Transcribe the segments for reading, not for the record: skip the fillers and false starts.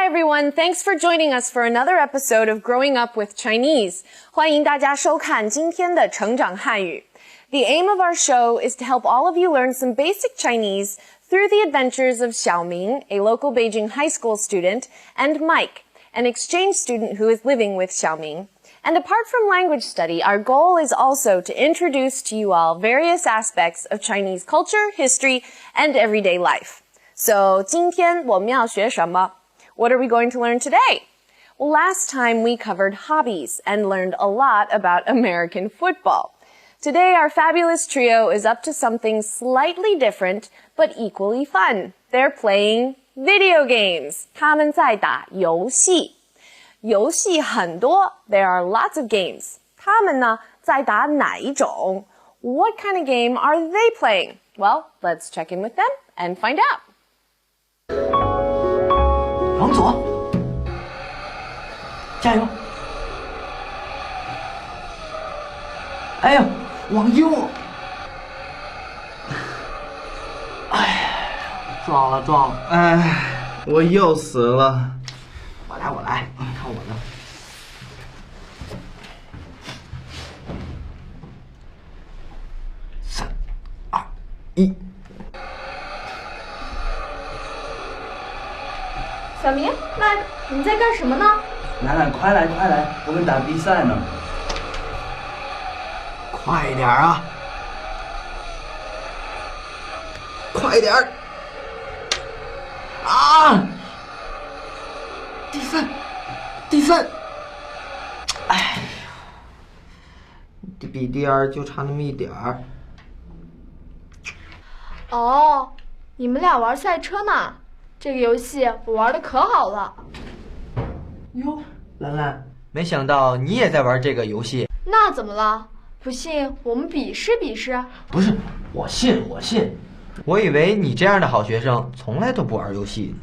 everyone, thanks for joining us for another episode of Growing Up with Chinese. 欢迎大家收看今天的成长汉语。The aim of our show is to help all of you learn some basic Chinese through the adventures of Xiaoming, a local Beijing high school student, and Mike, an exchange student who is living with Xiaoming. And apart from language study, our goal is also to introduce to you all various aspects of Chinese culture, history, and everyday life. So, 今天我们要学什么? What are we going to learn today? Well, last time we covered hobbies and learned a lot about American football. Today, our fabulous trio is up to something slightly different, but equally fun. They're playing video games. 他们在打游戏。游戏很多. There are lots of games. 他们呢，在打哪一种? What kind of game are they playing? Well, let's check in with them and find out. 往左，加油！哎呦，往右！哎，撞了撞了！哎，我又死了。我来，看我的。3、2、1。小明，麦克，你在干什么呢？楠楠，快来，我们打比赛呢。快点啊！快点儿！啊！第三！哎呀，比第二就差那么一点儿。哦，你们俩玩赛车呢？这个游戏我玩的可好了。哟，兰兰，没想到你也在玩这个游戏。那怎么了？不信我们比试比试。不是，我信。我以为你这样的好学生从来都不玩游戏。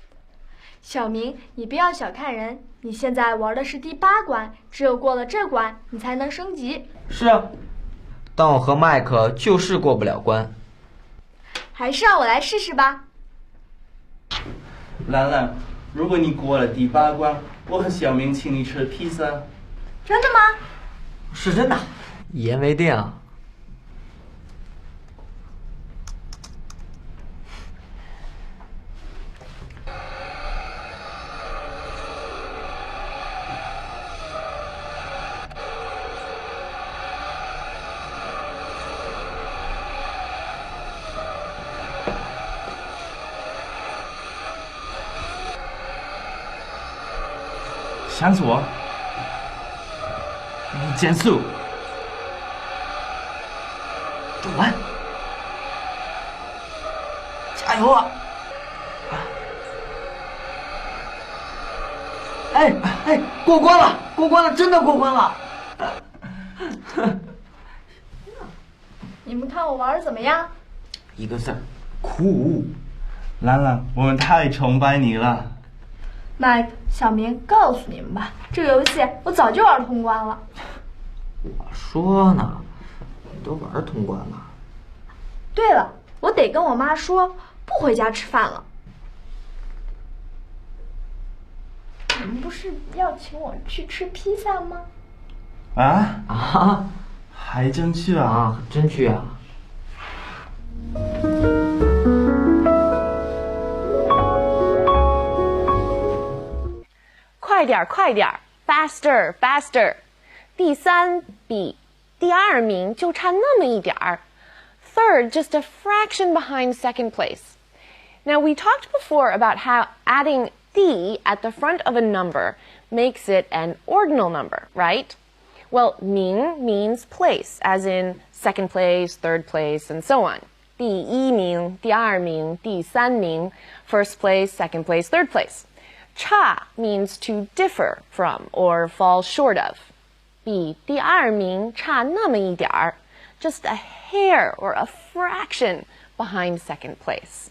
小明，你不要小看人，你现在玩的是第8关，只有过了这关，你才能升级。是啊，但我和麦克就是过不了关。还是让我来试试吧。兰兰，如果你过了第8关，我和小明请你吃披萨。真的吗？是真的，一言为定。向左，减速，转弯，加油啊！哎，过关了，真的过关了！你们看我玩的怎么样？一个字儿，酷！兰兰，我们太崇拜你了。麦克，小明，告诉你们吧，这个游戏我早就玩通关了。我说呢，你都玩通关了。对了，我得跟我妈说，不回家吃饭了。你们不是要请我去吃披萨吗？啊，还真去啊？真去啊！快点 faster 第3比第2名就差那么一点儿 Third, just a fraction behind second place. Now, we talked before about how adding "di" at the front of a number makes it an ordinal number, right? Well, 名 means place, as in second place, third place, and so on. 第1名, 第2名, 第3名, first place, second place, third place. Cha means to differ from or fall short of. 比第2名差那么一点儿 just a hair or a fraction behind second place.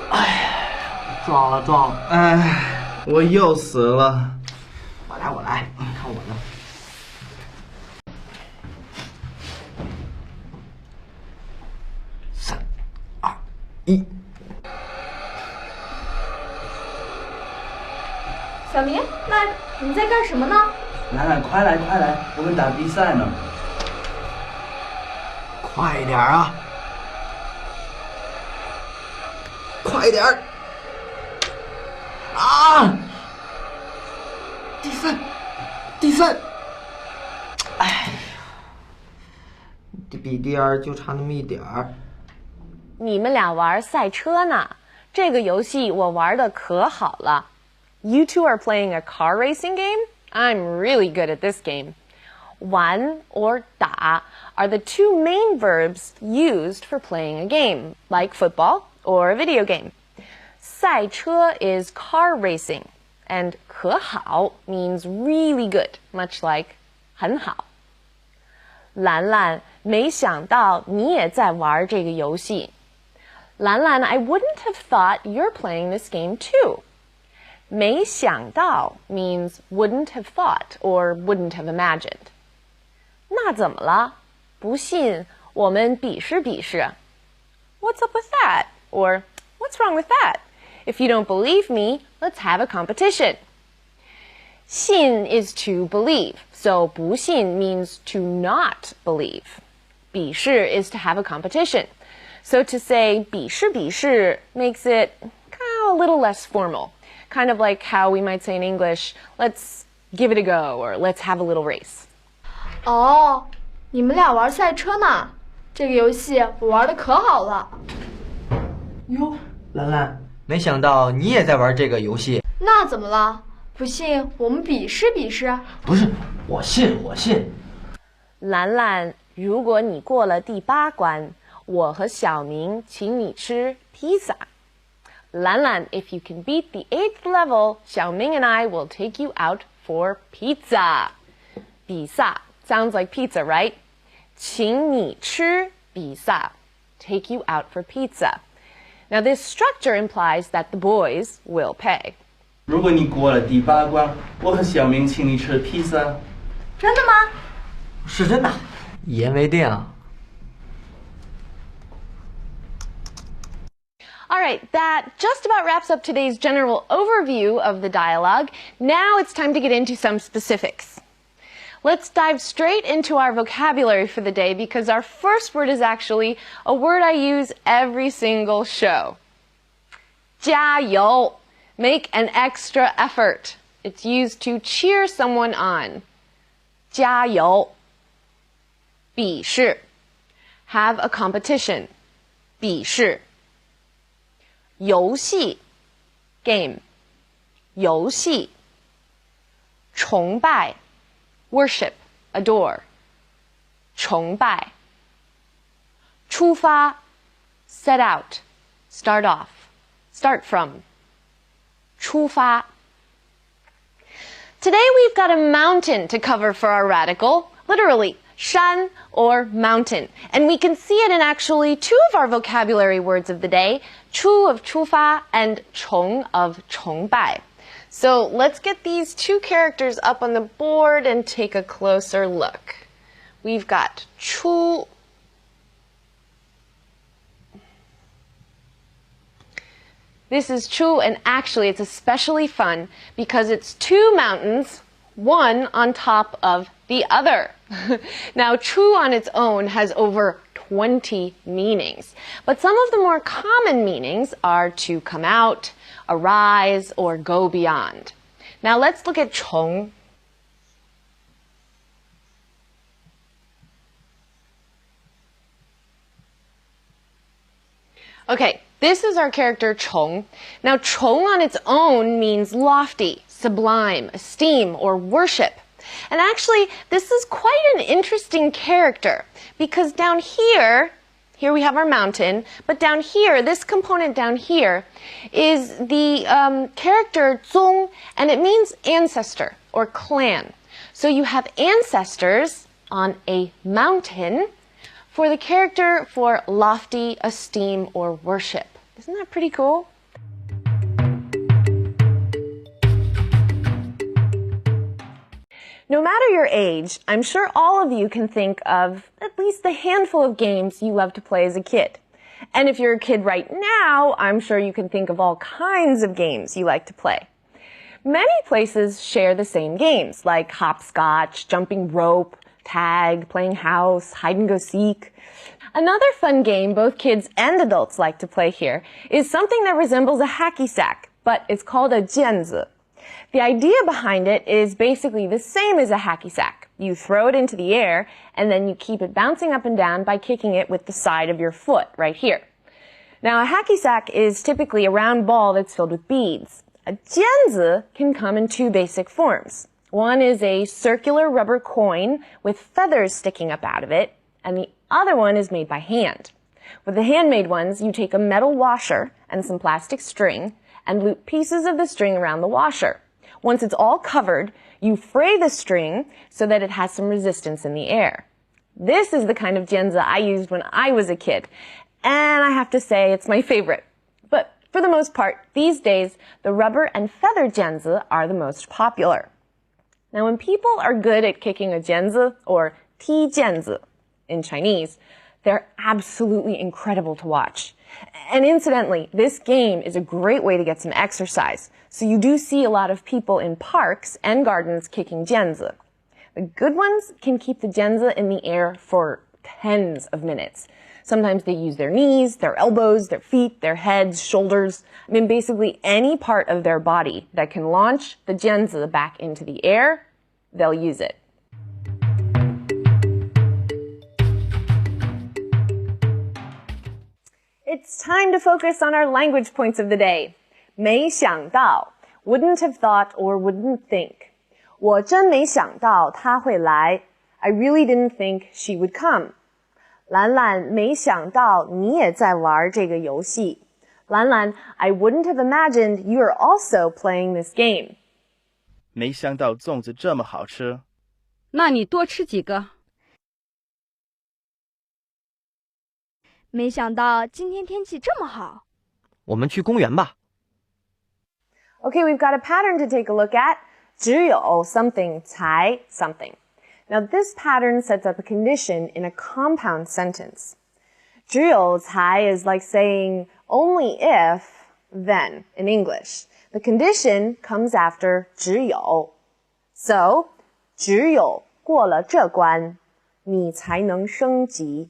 哎，撞了！哎，我又死了。我来，看我的。3、2、1。小明，那你在干什么呢？兰兰，快来快来，我们打比赛呢。快点儿啊！快点儿！啊！第三，哎呀，比第二就差那么一点儿。你们俩玩赛车呢？这个游戏我玩的可好了。You two are playing a car racing game? I'm really good at this game. 玩 or 打 are the two main verbs used for playing a game, like football or a video game. 赛车 is car racing, and 可好 means really good, much like 很好。兰兰，没想到你也在玩这个游戏。兰兰 I wouldn't have thought you're playing this game too. 没想到 means wouldn't have thought or wouldn't have imagined. 那怎么了？不信，我们比试比试。What's up with that? Or what's wrong with that? If you don't believe me, let's have a competition. 信 is to believe, so 不信 means to not believe. 比试 is to have a competition. So to say 比试比试 makes it a little less formal. Kind of like how we might say in English, let's give it a go, or let's have a little race. 哦，你们俩玩赛车呢？这个游戏我玩的可好了。哟，兰兰，没想到你也在玩这个游戏。那怎么了？不信我们比试比试。不是，我信。兰兰，如果你过了第8关，我和小明请你吃披萨。兰兰 if you can beat the 8th level, 小明 and I will take you out for pizza. 比萨 sounds like pizza, right? 请你吃比萨 take you out for pizza. Now this structure implies that the boys will pay. 如果你过了第8关，我和小明请你吃披萨。真的吗？是真的，一言为定。All right, that just about wraps up today's general overview of the dialogue. Now it's time to get into some specifics. Let's dive straight into our vocabulary for the day because our first word is actually a word I use every single show. 加油, make an extra effort. It's used to cheer someone on. 加油. 比试, have a competition. 比试. 游戏 game 游戏崇拜 worship adore 崇拜出发 set out start off start from 出发 Today we've got a mountain to cover for our radical, literally shan or mountain. And we can see it in actually 2 of our vocabulary words of the day, chu of 出发 and chong of 崇拜. So let's get these 2 characters up on the board and take a closer look. We've got chu. This is chu, and actually it's especially fun because it's 2 mountains, one on top of the other. Now, chu on its own has over 20 meanings, but some of the more common meanings are to come out, arise, or go beyond. Now, let's look at chong. Okay, this is our character Chong. Now, Chong on its own means lofty, sublime, esteem, or worship. And actually, this is quite an interesting character because down here we have our mountain, but down here, this component down here is the character Zong, and it means ancestor or clan. So you have ancestors on a mountain for the character for lofty, esteem, or worship. Isn't that pretty cool? No matter your age, I'm sure all of you can think of at least a handful of games you loved to play as a kid. And if you're a kid right now, I'm sure you can think of all kinds of games you like to play. Many places share the same games, like hopscotch, jumping rope, tag, playing house, hide and go seek. Another fun game both kids and adults like to play here is something that resembles a hacky sack, but it's called a jianzi. The idea behind it is basically the same as a hacky sack. You throw it into the air, and then you keep it bouncing up and down by kicking it with the side of your foot right here. Now, a hacky sack is typically a round ball that's filled with beads. A jianzi can come in two basic forms. One is a circular rubber coin with feathers sticking up out of it, and the other one is made by hand. With the handmade ones, you take a metal washer and some plastic string and loop pieces of the string around the washer. Once it's all covered, you fray the string so that it has some resistance in the air. This is the kind of jianzi I used when I was a kid, and I have to say it's my favorite. But for the most part, these days, the rubber and feather jianzi are the most popular. Now, when people are good at kicking a jianzi, or ti jianzi in Chinese, they're absolutely incredible to watch. And incidentally, this game is a great way to get some exercise. So you do see a lot of people in parks and gardens kicking jianzi. The good ones can keep the jianzi in the air for tens of minutes. Sometimes they use their knees, their elbows, their feet, their heads, shoulders. I mean, basically any part of their body that can launch the jianzi back into the air, they'll use it. It's time to focus on our language points of the day. 没想到, wouldn't have thought or wouldn't think. 我真没想到她会来. I really didn't think she would come. 兰兰没想到你也在玩这个游戏. 兰兰, I wouldn't have imagined you are also playing this game. 没想到粽子这么好吃。那你多吃几个。没想到今天天气这么好。我们去公园吧。Okay, we've got a pattern to take a look at. 只有 something 才 something. Now, this pattern sets up a condition in a compound sentence. 只有才 is like saying only if, then in English. The condition comes after 只有. So, 只有过了这关，你才能升级.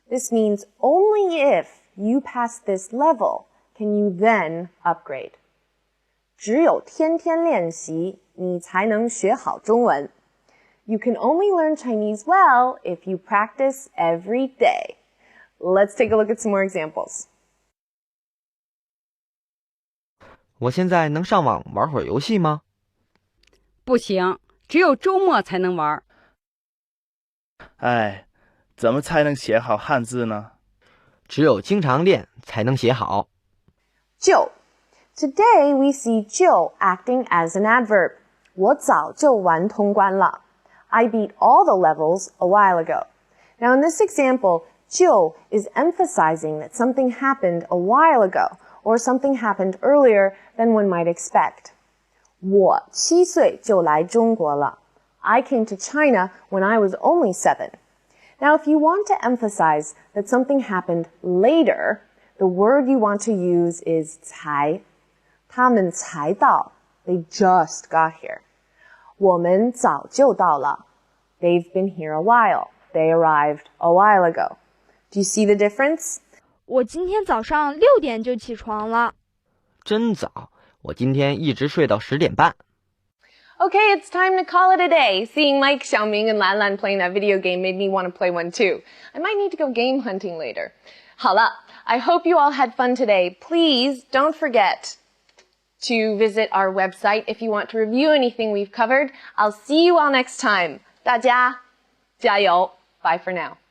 This means only if you pass this level can you then upgrade. 只有天天练习，你才能学好中文。You can only learn Chinese well if you practice every day. Let's take a look at some more examples. 我现在能上网玩会儿游戏吗？不行，只有周末才能玩。哎，怎么才能写好汉字呢？只有经常练才能写好。就 Today we see 就 acting as an adverb. 我早就玩通关了。I beat all the levels a while ago. Now in this example, 就 is emphasizing that something happened a while ago, or something happened earlier than one might expect. 我7岁就来中国了。I came to China when I was only 7. Now, if you want to emphasize that something happened later, the word you want to use is 才。他们才到. They just got here. 我们早就到了. They've been here a while. They arrived a while ago. Do you see the difference? 我今天早上6点就起床了。真早，我今天一直睡到10点半。Okay, it's time to call it a day. Seeing Mike, Xiaoming, and Lan Lan playing that video game made me want to play one too. I might need to go game hunting later. 好了, I hope you all had fun today. Please don't forget to visit our website if you want to review anything we've covered. I'll see you all next time. 大家加油. Bye for now.